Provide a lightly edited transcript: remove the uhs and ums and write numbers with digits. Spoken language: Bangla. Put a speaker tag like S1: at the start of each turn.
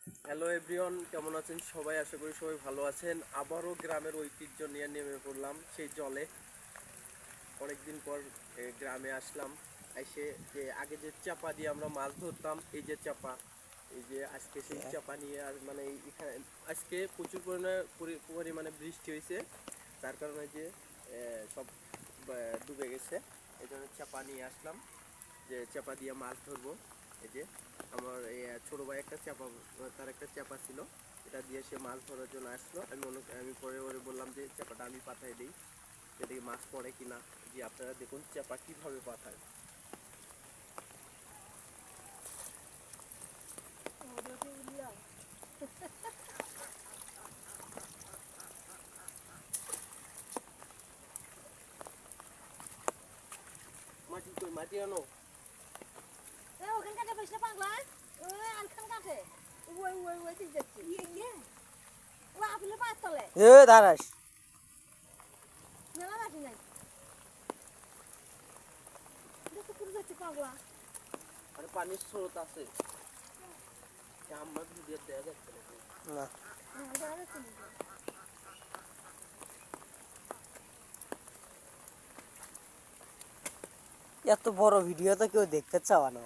S1: হ্যালো এভরিওয়ান, কেমন আছেন সবাই? আশা করি সবাই ভালো আছেন। আবারও গ্রামের ঐতিহ্য নিয়ে নেমে পড়লাম সেই জলে। অনেকদিন পর গ্রামে আসলাম। এসে যে আগে যে চাপা দিয়ে আমরা মাছ ধরতাম, এই যে চাপা, এই যে আজকে সেই চাপা নিয়ে আর মানে এখানে আজকে প্রচুর পরিমাণে বৃষ্টি হয়েছে, তার কারণে যে সব ডুবে গেছে। এই জন্য চাপা নিয়ে আসলাম, যে চাপা দিয়ে মাছ ধরবো। এই যে আমার এই ছোটো ভাই একটা চাপা, তার একটা চাপা ছিল, এটা দিয়ে সে মাছ ধরার জন্য আসলো। আমি পরে ওরে বললাম যে চাপাটা আমি পাঠাই দিই, যেদিকে মাছ পড়ে কিনা। যে আপনারা দেখুন চাপা কীভাবে পাঠায়। মাটি কই, মাটি আনো।
S2: ওখানে কাটে পয়সা পাগলা ওই আনখান কাটে ওই ঠিক যাচ্ছে ও আপনি পাঁচ তলে
S3: এ দাঁড়াস
S2: মেলা মাটি নাই দেখো পুরো যাচ্ছে পাগলা
S1: আরে পানির স্রোত আছে, আমার ভিডিও দেওয়া যাচ্ছে না।
S3: না
S2: দেখা যাচ্ছে না
S3: এত বড় ভিডিও তো কেউ দেখতে চাওয়া না।